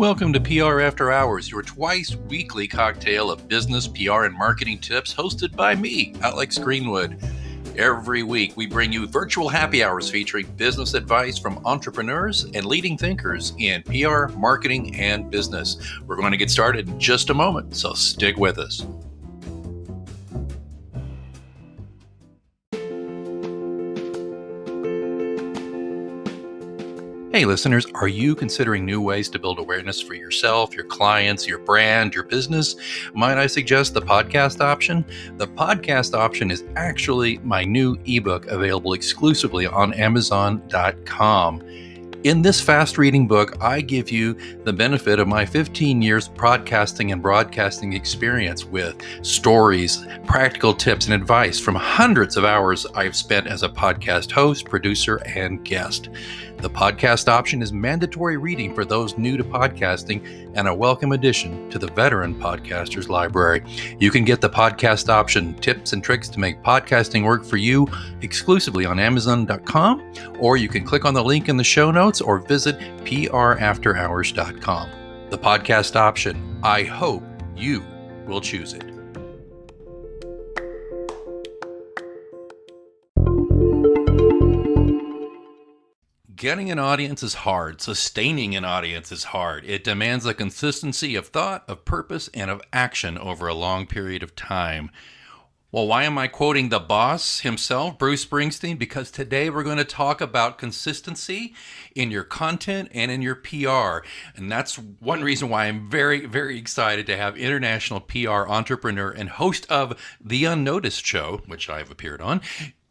Welcome to PR After Hours, your twice weekly cocktail of business, PR, and marketing tips hosted by me, Alex Greenwood. Every week, we bring you virtual happy hours featuring business advice from entrepreneurs and leading thinkers in PR, marketing, and business. We're going to get started in just a moment, so stick with us. Hey listeners, are you considering new ways to build awareness for yourself, your clients, your brand, your business? Might I suggest the podcast option? The podcast option is actually my new ebook available exclusively on Amazon.com. In this fast-reading book, I give you the benefit of my 15 years podcasting and broadcasting experience with stories, practical tips, and advice from hundreds of hours I've spent as a podcast host, producer, and guest. The podcast option is mandatory reading for those new to podcasting and a welcome addition to the veteran podcasters library. You can get the podcast option, tips and tricks to make podcasting work for you exclusively on Amazon.com, or you can click on the link in the show notes or visit prafterhours.com. The podcast option, I hope you will choose it. Getting an audience is hard. Sustaining an audience is hard. It demands a consistency of thought, of purpose, and of action over a long period of time. Well, why am I quoting the boss himself, Bruce Springsteen? Because today we're going to talk about consistency in your content and in your PR. And that's one reason why I'm very, very excited to have international PR entrepreneur and host of The Unnoticed Show, which I've appeared on,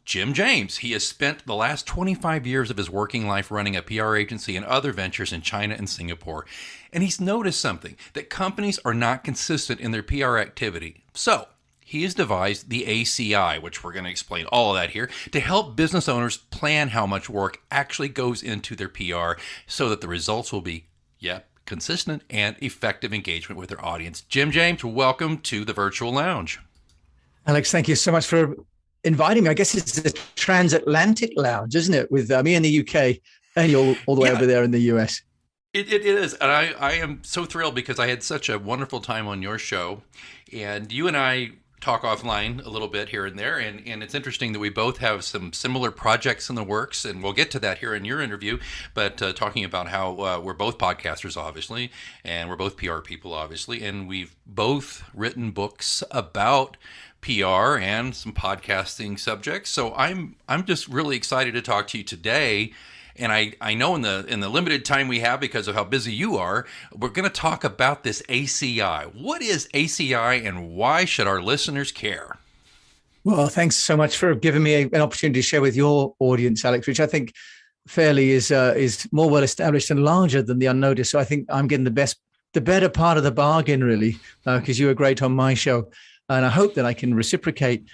Jim James. He has spent the last 25 years of his working life running a PR agency and other ventures in China and Singapore. And he's noticed something, that companies are not consistent in their PR activity. So he has devised the ACI, which we're going to explain all of that here, to help business owners plan how much work actually goes into their PR so that the results will be, consistent and effective engagement with their audience. Jim James, welcome to the Virtual Lounge. Alex, thank you so much for inviting me. I guess it's the transatlantic lounge, isn't it? With me in the UK and you all the way over there in the US. It is. And I am so thrilled because I had such a wonderful time on your show. And you and I talk offline a little bit here and there. And it's interesting that we both have some similar projects in the works. And we'll get to that here in your interview. But talking about how we're both podcasters, obviously, and we're both PR people, obviously. And we've both written books about PR and some podcasting subjects. So I'm just really excited to talk to you today. And I know in the limited time we have, because of how busy you are, we're going to talk about this ACI. What is ACI and why should our listeners care? Well, thanks so much for giving me an opportunity to share with your audience, Alex, which I think fairly is more well established and larger than the Unnoticed. So I think I'm getting the better part of the bargain, really, because you were great on my show. And I hope that I can reciprocate.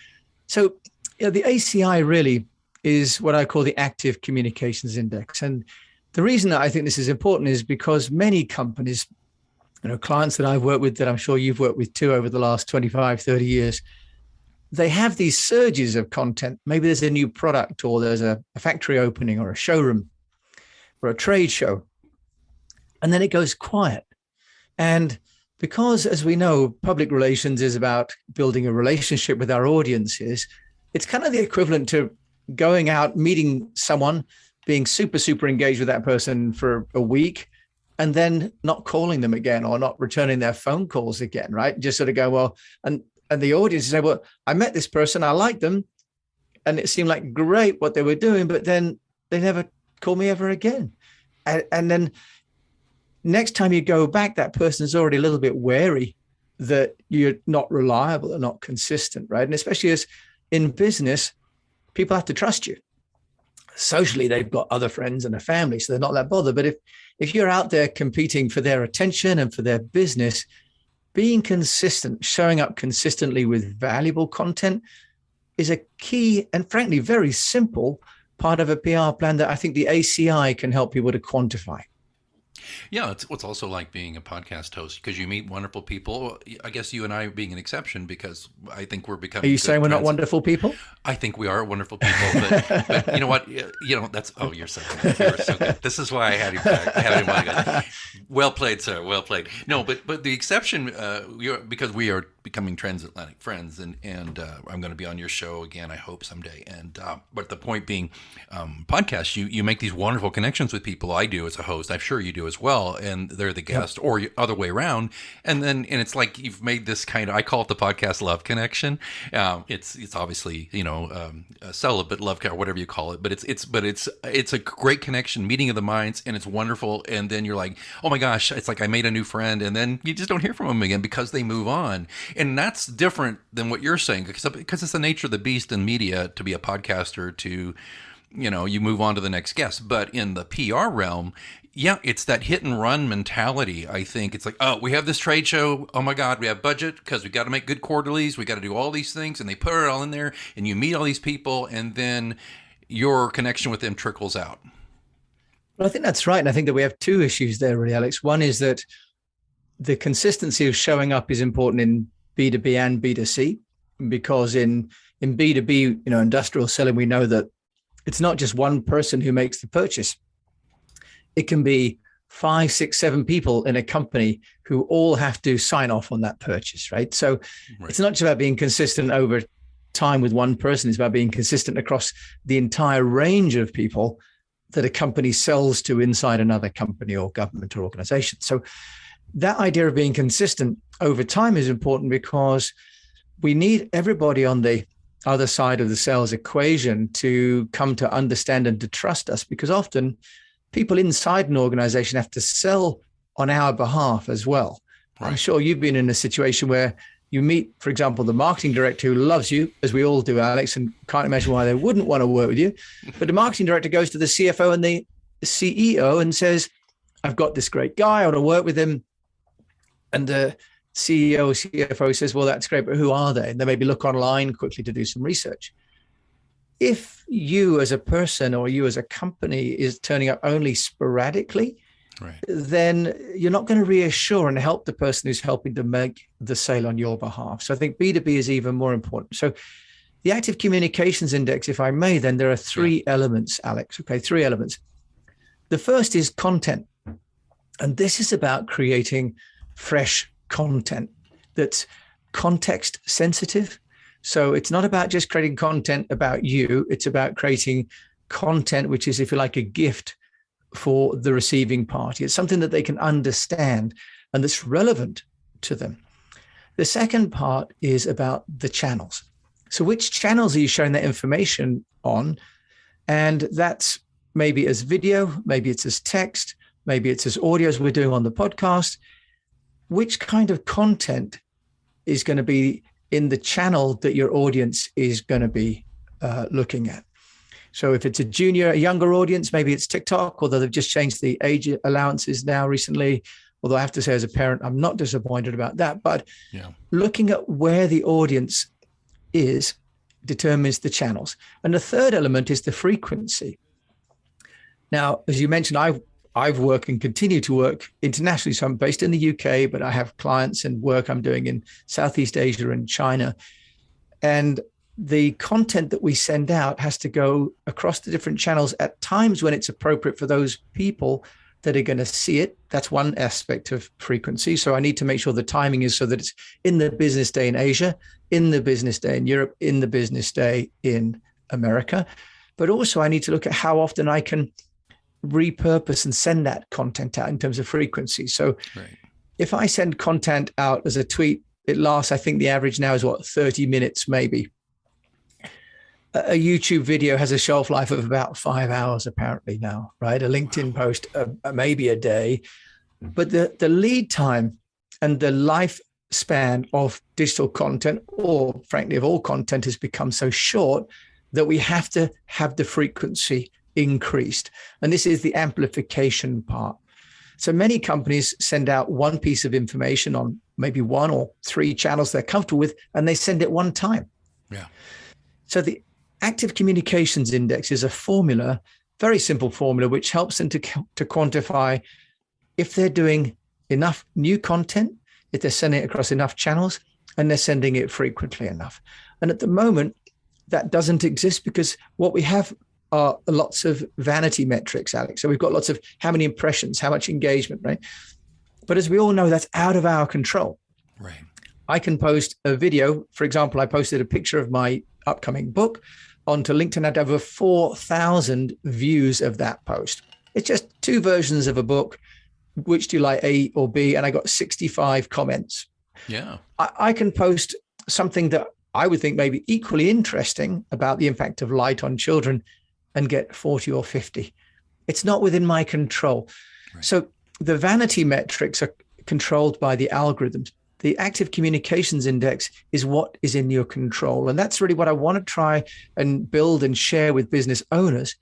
So the ACI really is what I call the Active Communications Index. And the reason that I think this is important is because many companies, clients that I've worked with, that I'm sure you've worked with too over the last 25, 30 years, they have these surges of content. Maybe there's a new product, or there's a factory opening, or a showroom, or a trade show. And then it goes quiet. And because, as we know, public relations is about building a relationship with our audiences, it's kind of the equivalent to going out, meeting someone, being super, super engaged with that person for a week, and then not calling them again or not returning their phone calls again, right? Just sort of go, well, and the audience say, well, I met this person, I liked them, and it seemed like great what they were doing, but then they never called me ever again. And then next time you go back, that person's already a little bit wary that you're not reliable or not consistent, right? And especially as in business, people have to trust you. Socially, they've got other friends and a family, so they're not that bothered. But if you're out there competing for their attention and for their business, being consistent, showing up consistently with valuable content is a key and frankly, very simple part of a PR plan that I think the ACI can help people to quantify. Yeah, it's what's also like being a podcast host because you meet wonderful people. I guess you and I being an exception because I think we're Are becoming you good saying we're not friends. wonderful people? I think we are wonderful people, but you know what? That's you're so good. You're so good. This is why I had him back. I had him back. Well played, sir. Well played. No, but the exception, because we are becoming transatlantic friends, and I'm going to be on your show again. I hope someday. And but the point being, podcasts, you make these wonderful connections with people. I do as a host. I'm sure you do as well, and they're the guest, or other way around. And it's like you've made this kind of, I call it the podcast love connection. It's obviously a celibate love or whatever you call it, but it's a great connection, meeting of the minds, and it's wonderful. And then you're like, oh my gosh, it's like I made a new friend, and then you just don't hear from them again because they move on. And that's different than what you're saying because it's the nature of the beast in media to be a podcaster to, you move on to the next guest. But in the PR realm, yeah, it's that hit and run mentality. I think it's like, oh, we have this trade show. Oh my God, we have budget because we got to make good quarterlies. We got to do all these things, and they put it all in there, and you meet all these people, and then your connection with them trickles out. Well, I think that's right. And I think that we have two issues there, really, Alex. One is that the consistency of showing up is important in B2B and B2C, because in B2B, industrial selling, we know that it's not just one person who makes the purchase. It can be 5, 6, 7 people in a company who all have to sign off on that purchase, right? So It's not just about being consistent over time with one person. It's about being consistent across the entire range of people that a company sells to inside another company or government or organization. So that idea of being consistent over time is important because we need everybody on the other side of the sales equation to come to understand and to trust us, because often people inside an organization have to sell on our behalf as well. Right. I'm sure you've been in a situation where you meet, for example, the marketing director who loves you, as we all do, Alex, and can't imagine why they wouldn't want to work with you. But the marketing director goes to the CFO and the CEO and says, I've got this great guy, I want to work with him. And the CEO or CFO says, well, that's great, but who are they? And they maybe look online quickly to do some research. If you as a person or you as a company is turning up only sporadically, right, then you're not going to reassure and help the person who's helping to make the sale on your behalf. So I think B2B is even more important. So the Active Communications Index, if I may, then there are 3 elements, Alex. Okay, 3 elements. The first is content. And this is about creating fresh content that's context sensitive. So it's not about just creating content about you. It's about creating content, which is, if you like, a gift for the receiving party. It's something that they can understand and that's relevant to them. The second part is about the channels. So which channels are you sharing that information on? And that's maybe as video, maybe it's as text, maybe it's as audio as we're doing on the podcast. Which kind of content is going to be in the channel that your audience is going to be looking at? So if it's a younger audience, maybe it's TikTok, although they've just changed the age allowances now recently. Although I have to say, as a parent, I'm not disappointed about that. But looking at where the audience is determines the channels. And the third element is the frequency. Now, as you mentioned, I've worked and continue to work internationally. So I'm based in the UK, but I have clients and work I'm doing in Southeast Asia and China. And the content that we send out has to go across the different channels at times when it's appropriate for those people that are going to see it. That's one aspect of frequency. So I need to make sure the timing is so that it's in the business day in Asia, in the business day in Europe, in the business day in America. But also I need to look at how often I can repurpose and send that content out in terms of frequency. So if I send content out as a tweet, it lasts, I think the average now is 30 minutes maybe. A YouTube video has a shelf life of about 5 hours apparently now, right? A LinkedIn post, maybe a day. But the lead time and the lifespan of digital content, or frankly of all content, has become so short that we have to have the frequency increased. And this is the amplification part. So many companies send out one piece of information on maybe 1 or 3 channels they're comfortable with, and they send it one time. Yeah. So the Active Communications Index is a formula, very simple formula, which helps them to quantify if they're doing enough new content, if they're sending it across enough channels, and they're sending it frequently enough. And at the moment, that doesn't exist because what we have are lots of vanity metrics, Alex. So we've got lots of how many impressions, how much engagement, right? But as we all know, that's out of our control. Right. I can post a video. For example, I posted a picture of my upcoming book onto LinkedIn. I had over 4,000 views of that post. It's just two versions of a book. Which do you like, A or B? And I got 65 comments. Yeah. I can post something that I would think may be equally interesting about the impact of light on children and get 40 or 50. It's not within my control. Right. So the vanity metrics are controlled by the algorithms. The active communications index is what is in your control. And that's really what I want to try and build and share with business owners,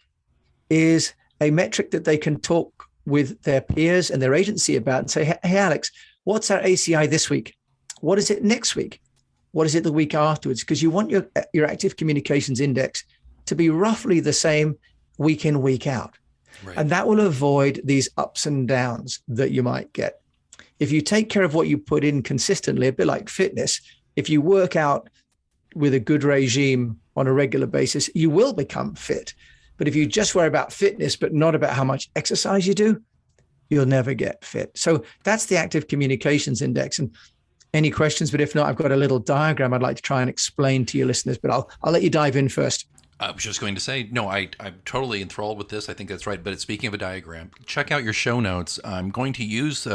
is a metric that they can talk with their peers and their agency about and say, hey, Alex, what's our ACI this week? What is it next week? What is it the week afterwards? Because you want your active communications index to be roughly the same week in, week out. Right. And that will avoid these ups and downs that you might get. If you take care of what you put in consistently, a bit like fitness, if you work out with a good regime on a regular basis, you will become fit. But if you just worry about fitness, but not about how much exercise you do, you'll never get fit. So that's the active communications index. And any questions? But if not, I've got a little diagram I'd like to try and explain to your listeners, but I'll let you dive in first. I was just going to say, no, I'm totally enthralled with this. I think that's right. But speaking of a diagram, check out your show notes. I'm going to use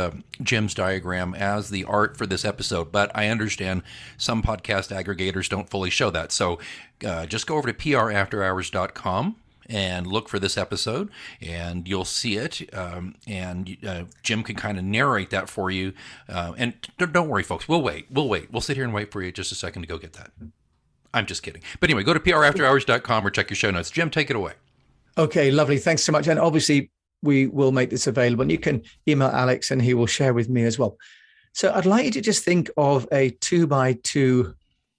Jim's diagram as the art for this episode, but I understand some podcast aggregators don't fully show that. So just go over to prafterhours.com and look for this episode, and you'll see it. And Jim can kind of narrate that for you. And don't worry, folks. We'll wait. We'll sit here and wait for you just a second to go get that. I'm just kidding. But anyway, go to prafterhours.com or check your show notes. Jim, take it away. Okay, lovely. Thanks so much. And obviously, we will make this available. And you can email Alex and he will share with me as well. So I'd like you to just think of a 2x2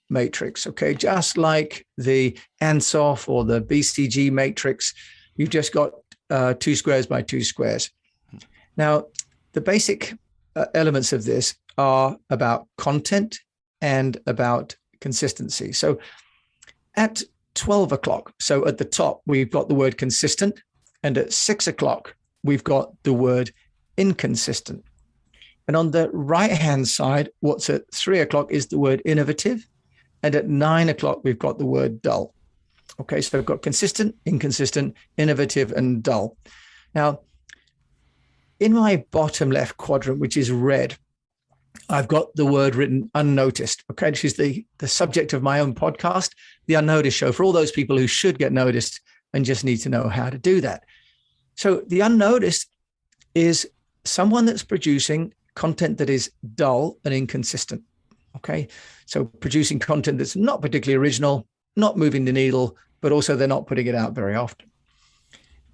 matrix, okay? Just like the ANSOF or the BCG matrix, you've just got 2 squares by 2 squares. Now, the basic elements of this are about content and about consistency. So at 12 o'clock, so at the top, we've got the word consistent, and at 6 o'clock, we've got the word inconsistent. And on the right-hand side, what's at 3 o'clock is the word innovative, and at 9 o'clock, we've got the word dull. Okay, so we've got consistent, inconsistent, innovative, and dull. Now, in my bottom left quadrant, which is red, I've got the word written unnoticed. Okay, this is the subject of my own podcast, The Unnoticed Show, for all those people who should get noticed and just need to know how to do that. So the unnoticed is someone that's producing content that is dull and inconsistent. Okay, so producing content that's not particularly original, not moving the needle, but also they're not putting it out very often.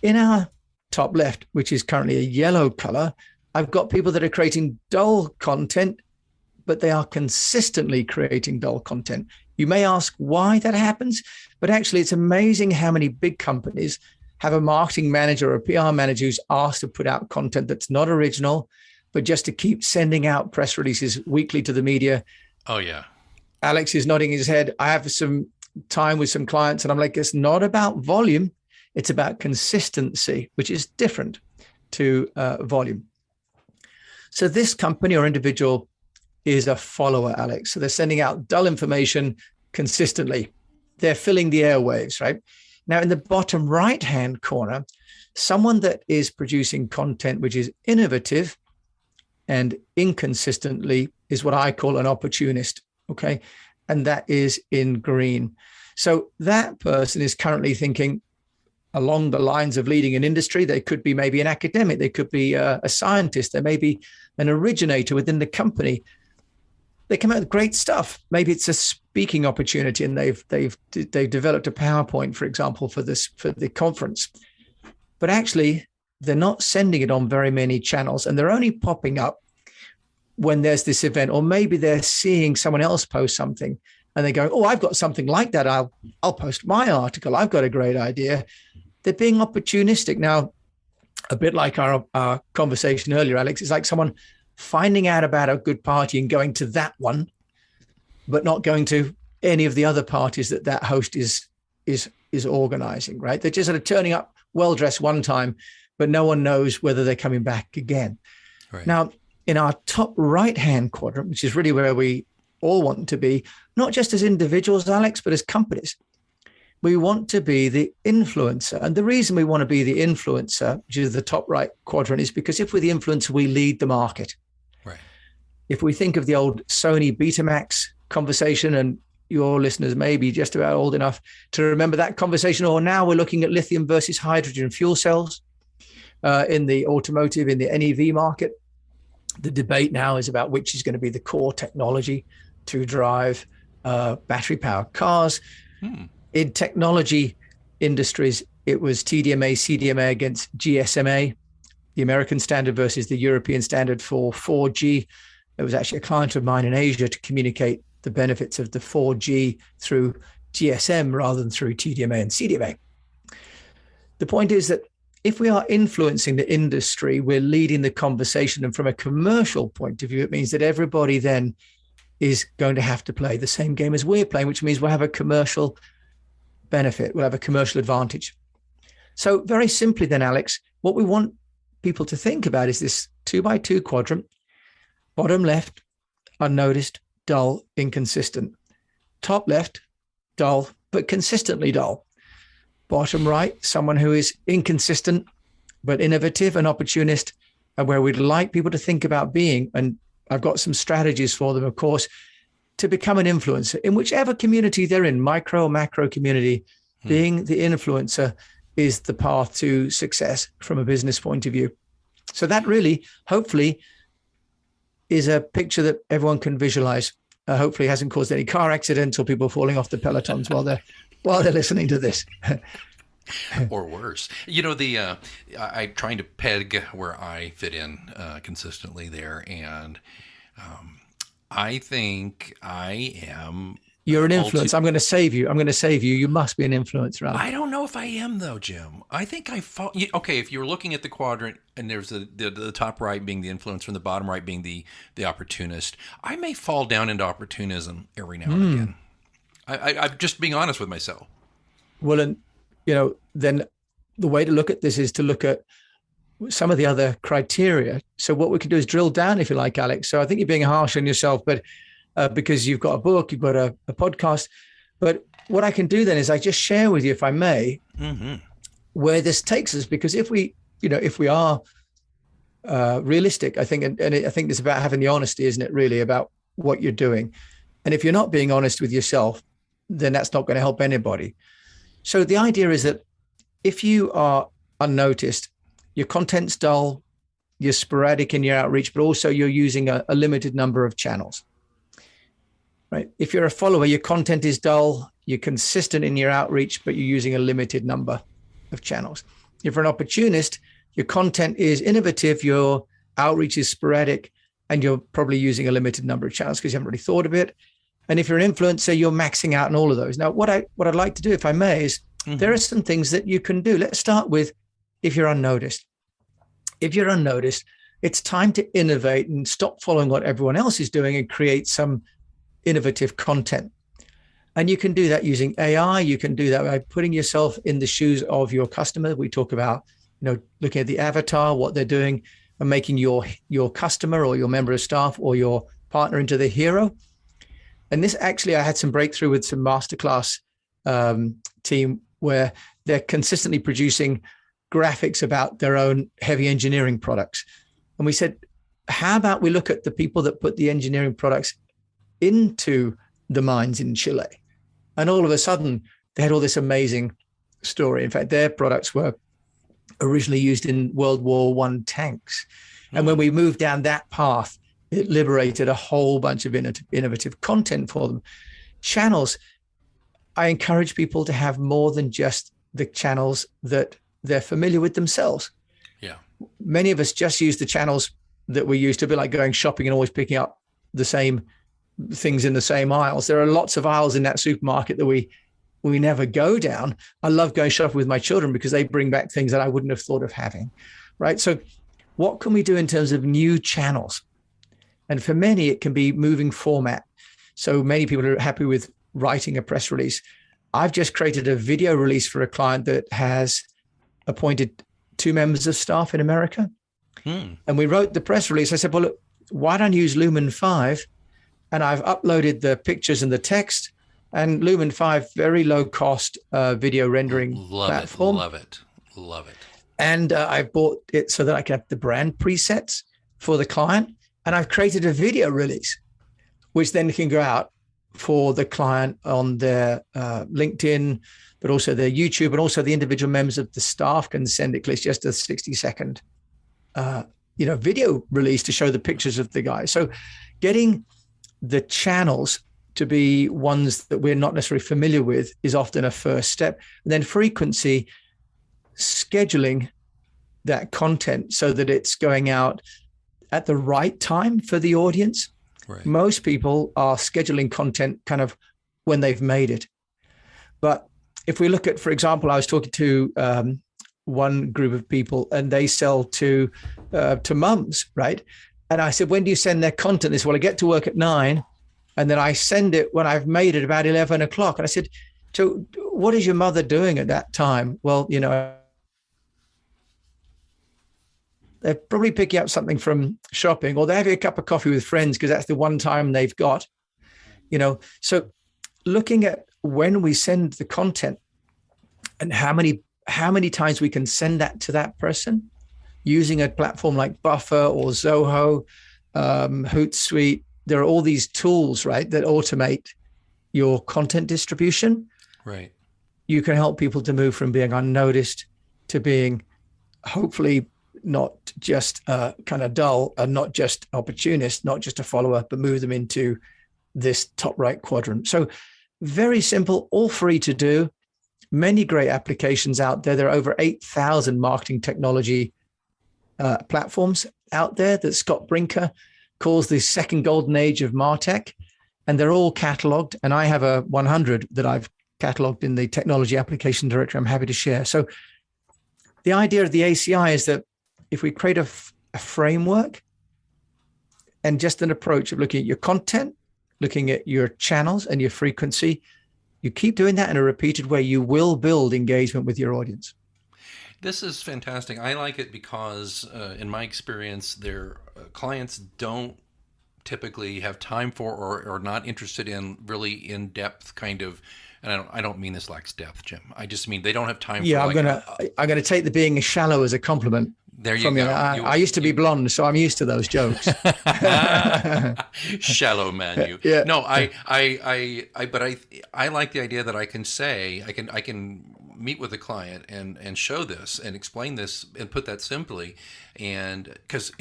In our top left, which is currently a yellow color, I've got people that are creating dull content, but they are consistently creating dull content. You may ask why that happens, but actually it's amazing how many big companies have a marketing manager or a PR manager who's asked to put out content that's not original, but just to keep sending out press releases weekly to the media. Oh, yeah. Alex is nodding his head. I have some time with some clients and I'm like, it's not about volume. It's about consistency, which is different to volume. So this company or individual is a follower, Alex. So they're sending out dull information consistently. They're filling the airwaves, right? Now, in the bottom right-hand corner, someone that is producing content which is innovative and inconsistently is what I call an opportunist, okay? And that is in green. So that person is currently thinking along the lines of leading an industry. They could be maybe an academic. They could be a scientist. They may be an originator within the company. They come out with great stuff. Maybe it's a speaking opportunity and they've developed a PowerPoint, for example, for the conference. But actually, they're not sending it on very many channels and they're only popping up when there's this event, or maybe they're seeing someone else post something and they go, oh, I've got something like that. I'll post my article. I've got a great idea. They're being opportunistic. Now, a bit like our conversation earlier, Alex. It's like someone finding out about a good party and going to that one, but not going to any of the other parties that host is organizing, right? They're just sort of turning up well-dressed one time, but no one knows whether they're coming back again. Right. Now, in our top right-hand quadrant, which is really where we all want to be, not just as individuals, Alex, but as companies, we want to be the influencer. And the reason we want to be the influencer, which is the top right quadrant, is because if we're the influencer, we lead the market. Right. If we think of the old Sony Betamax conversation, and your listeners may be just about old enough to remember that conversation, or now we're looking at lithium versus hydrogen fuel cells in the automotive, in the NEV market. The debate now is about which is going to be the core technology to drive battery-powered cars. In technology industries, it was TDMA, CDMA against GSMA, the American standard versus the European standard for 4G. There was actually a client of mine in Asia to communicate the benefits of the 4G through GSM rather than through TDMA and CDMA. The point is that if we are influencing the industry, we're leading the conversation. And from a commercial point of view, it means that everybody then is going to have to play the same game as we're playing, which means we'll have a commercial benefit. We'll have a commercial advantage. So very simply then, Alex, what we want people to think about is this 2x2 quadrant. Bottom left, unnoticed, dull, inconsistent. Top left, dull, but consistently dull. Bottom right, someone who is inconsistent, but innovative and opportunist, and where we'd like people to think about being. And I've got some strategies for them, of course, to become an influencer in whichever community they're in, micro or macro community. Being the influencer is the path to success from a business point of view. So that really, hopefully, is a picture that everyone can visualize. Hopefully hasn't caused any car accidents or people falling off the pelotons while they're listening to this. Or worse. You know, I'm trying to peg where I fit in consistently there, and I think I am. You're an influencer. I'm going to save you. You must be an influencer. I don't know if I am, though, Jim. I think I fall. Okay, if you're looking at the quadrant and there's the top right being the influencer and the bottom right being the opportunist, I may fall down into opportunism every now and again. I'm just being honest with myself. Well, and then the way to look at this is to look at some of the other criteria. So what we can do is drill down, if you like, Alex. So I think you're being harsh on yourself, but because you've got a book, you've got a podcast. But what I can do then is I just share with you, if I may, where this takes us. Because if we are realistic, I think, and I think it's about having the honesty, isn't it, really, about what you're doing. And if you're not being honest with yourself, then that's not going to help anybody. So the idea is that if you are unnoticed, your content's dull, you're sporadic in your outreach, but also you're using a limited number of channels. Right? If you're a follower, your content is dull, you're consistent in your outreach, but you're using a limited number of channels. If you're an opportunist, your content is innovative, your outreach is sporadic, and you're probably using a limited number of channels because you haven't really thought of it. And if you're an influencer, you're maxing out on all of those. Now, what I'd like to do, if I may, is there are some things that you can do. Let's start with if you're unnoticed. If you're unnoticed, it's time to innovate and stop following what everyone else is doing and create some innovative content. And you can do that using AI. You can do that by putting yourself in the shoes of your customer. We talk about, looking at the avatar, what they're doing, and making your customer or your member of staff or your partner into the hero. And this actually, I had some breakthrough with some masterclass team where they're consistently producing graphics about their own heavy engineering products. And we said, how about we look at the people that put the engineering products into the mines in Chile? And all of a sudden, they had all this amazing story. In fact, their products were originally used in World War I tanks. And when we moved down that path, it liberated a whole bunch of innovative content for them. Channels, I encourage people to have more than just the channels that they're familiar with themselves. Yeah. Many of us just use the channels that we used to, be like going shopping and always picking up the same things in the same aisles. There are lots of aisles in that supermarket that we never go down. I love going shopping with my children because they bring back things that I wouldn't have thought of having. right? So what can we do in terms of new channels? And for many, it can be moving format. So many people are happy with writing a press release. I've just created a video release for a client that has appointed 2 members of staff in America. And we wrote the press release. I said, well, look, why don't you use Lumen 5? And I've uploaded the pictures and the text. And Lumen 5, very low cost video rendering platform. Love it. And I bought it so that I can have the brand presets for the client. And I've created a video release, which then can go out for the client on their LinkedIn, but also their YouTube, and also the individual members of the staff can send it. It's just a 60-second, video release to show the pictures of the guy. So getting the channels to be ones that we're not necessarily familiar with is often a first step. And then frequency, scheduling that content so that it's going out at the right time for the audience. Right. Most people are scheduling content kind of when they've made it. But if we look at, for example, I was talking to one group of people and they sell to mums, right? And I said, when do you send their content? They said, well, I get to work at 9 and then I send it when I've made it about 11 o'clock. And I said, so what is your mother doing at that time? Well, they're probably picking up something from shopping, or they're having a cup of coffee with friends because that's the one time they've got, So looking at when we send the content and how many times we can send that to that person using a platform like Buffer or Zoho, Hootsuite. There are all these tools, right, that automate your content distribution. Right. You can help people to move from being unnoticed to being hopefully not just kind of dull and not just opportunist, not just a follower, but move them into this top right quadrant. So very simple, all free to do. Many great applications out there. There are over 8,000 marketing technology platforms out there that Scott Brinker calls the second golden age of MarTech, and they're all cataloged. And I have a 100 that I've cataloged in the technology application directory. I'm happy to share. So the idea of the ACI is that if we create a framework and just an approach of looking at your content, looking at your channels and your frequency, you keep doing that in a repeated way, you will build engagement with your audience. This is fantastic. I like it because, in my experience, their clients don't typically have time for or not interested in really in-depth kind of. And I don't mean this lacks depth, Jim. I just mean they don't have time. Yeah, for I'm gonna take the being shallow as a compliment. There you go. I used to be blonde, so I'm used to those jokes. Shallow man, you. Yeah. No, I like the idea that I can say I can meet with a client and show this and explain this and put that simply, and because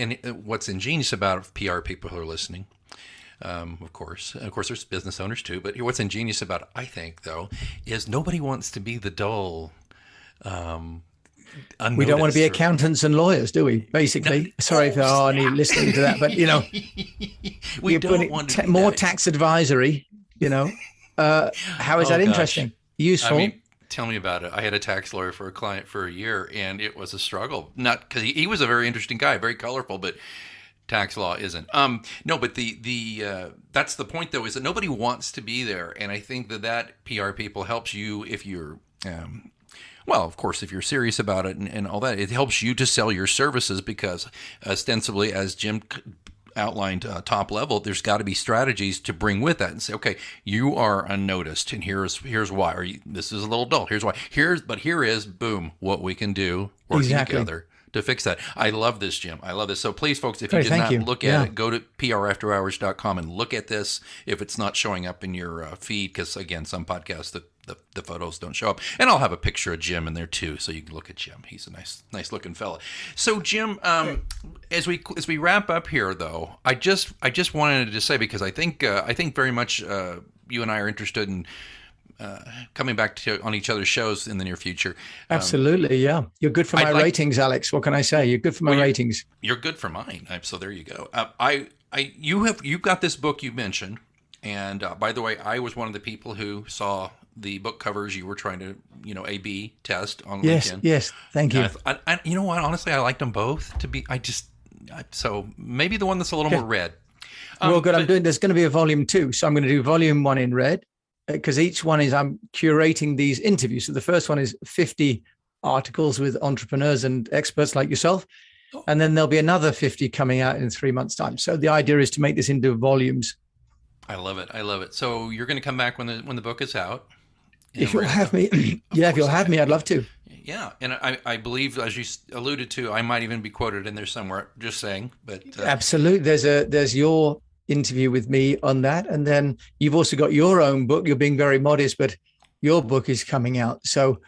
what's ingenious about it, PR people who are listening. Of course, there's business owners too. But what's ingenious about it, I think, though, is nobody wants to be the dull. We don't want to be accountants and lawyers, do we? Basically, sorry for any listening to that, but we don't want to more tax advisory. How is that interesting? Useful. I mean, tell me about it. I had a tax lawyer for a client for a year, and it was a struggle. Not because he was a very interesting guy, very colorful, but tax law isn't. No, but the that's the point though, is that nobody wants to be there, and I think that PR people helps you if you're. Well, of course, if you're serious about it and all that, it helps you to sell your services because ostensibly, as Jim outlined top level, there's got to be strategies to bring with that and say, okay, you are unnoticed and here's why. Or this is a little dull. Here's why. Here is, boom, what we can do working together to fix that. I love this, Jim. I love this. So please, folks, if you did not look at it, go to prafterhours.com and look at this if it's not showing up in your feed, because, again, some podcasts, the photos don't show up. And I'll have a picture of Jim in there, too, so you can look at Jim. He's a nice-looking fella. So, Jim, as we wrap up here, though, I just wanted to say, because I think very much you and I are interested in coming back on each other's shows in the near future. Absolutely, yeah. You're good for my ratings, Alex. What can I say? You're good for my ratings. You're good for mine. So there you go. You've got this book you mentioned, and by the way, I was one of the people who saw the book covers you were trying to, A/B test on Yes, LinkedIn. yes. Thank you. You know what? Honestly, I liked them both. So maybe the one that's a little more red. Well, good. There's going to be a volume 2. So I'm going to do volume 1 in red, because each one I'm curating these interviews. So the first one is 50 articles with entrepreneurs and experts like yourself. And then there'll be another 50 coming out in 3 months' time. So the idea is to make this into volumes. I love it. So you're going to come back when the book is out. If you'll have me. If you'll have me, I'd love to. Yeah. And I believe, as you alluded to, I might even be quoted in there somewhere, just saying. But absolutely. There's your interview with me on that. And then you've also got your own book. You're being very modest, but your book is coming out. So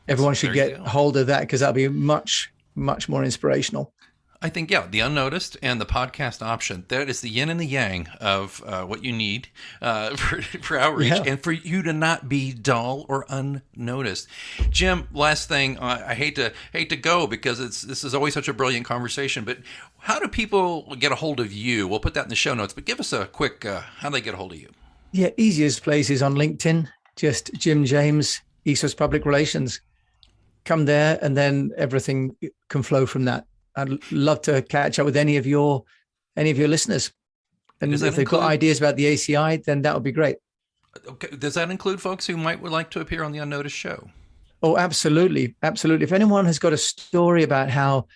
everyone should get hold of that, because that'll be much more inspirational. I think, the Unnoticed and the podcast option, that is the yin and the yang of what you need for outreach and for you to not be dull or unnoticed. Jim, last thing, I hate to go, because this is always such a brilliant conversation, but how do people get a hold of you? We'll put that in the show notes, but give us a quick, how they get a hold of you. Yeah, easiest place is on LinkedIn, just Jim James, EASTWEST Public Relations. Come there, and then everything can flow from that. I'd love to catch up with any of your listeners. And if they've got ideas about the ACI, then that would be great. Okay. Does that include folks who would like to appear on the Unnoticed show? Oh, absolutely. Absolutely. If anyone has got a story about how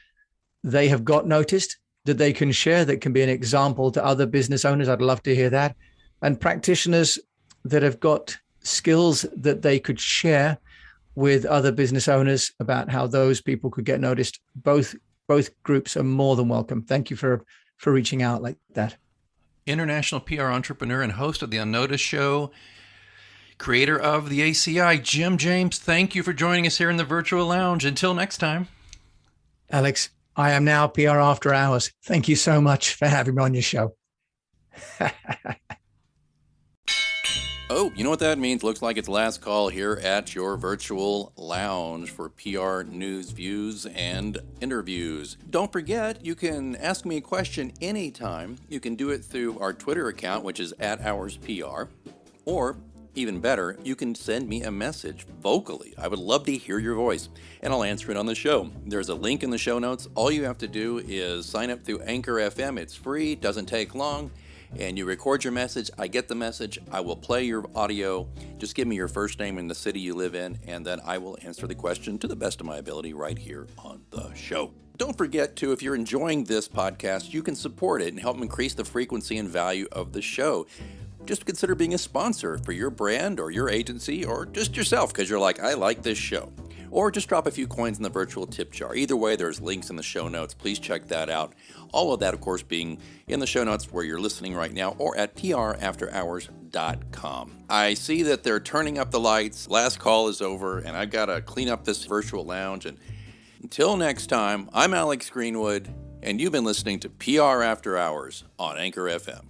they have got noticed that they can share, that can be an example to other business owners, I'd love to hear that. And practitioners that have got skills that they could share with other business owners about how those people could get noticed, both groups are more than welcome. Thank you for reaching out like that. International PR entrepreneur and host of the Unnoticed show, creator of the ACI, Jim James, thank you for joining us here in the virtual lounge. Until next time. Alex, I am now PR After Hours. Thank you so much for having me on your show. Oh, you know what that means? Looks like it's last call here at your virtual lounge for PR news, views, and interviews. Don't forget, you can ask me a question anytime. You can do it through our Twitter account, which is @HoursPR. Or, even better, you can send me a message vocally. I would love to hear your voice, and I'll answer it on the show. There's a link in the show notes. All you have to do is sign up through Anchor FM. It's free, doesn't take long. And you record your message, I get the message, I will play your audio, just give me your first name and the city you live in, and then I will answer the question to the best of my ability right here on the show. Don't forget to, if you're enjoying this podcast, you can support it and help increase the frequency and value of the show. Just consider being a sponsor for your brand or your agency or just yourself, because you're like, I like this show. Or just drop a few coins in the virtual tip jar. Either way, there's links in the show notes. Please check that out. All of that, of course, being in the show notes where you're listening right now or at prafterhours.com. I see that they're turning up the lights. Last call is over, and I've got to clean up this virtual lounge. And until next time, I'm Alex Greenwood, and you've been listening to PR After Hours on Anchor FM.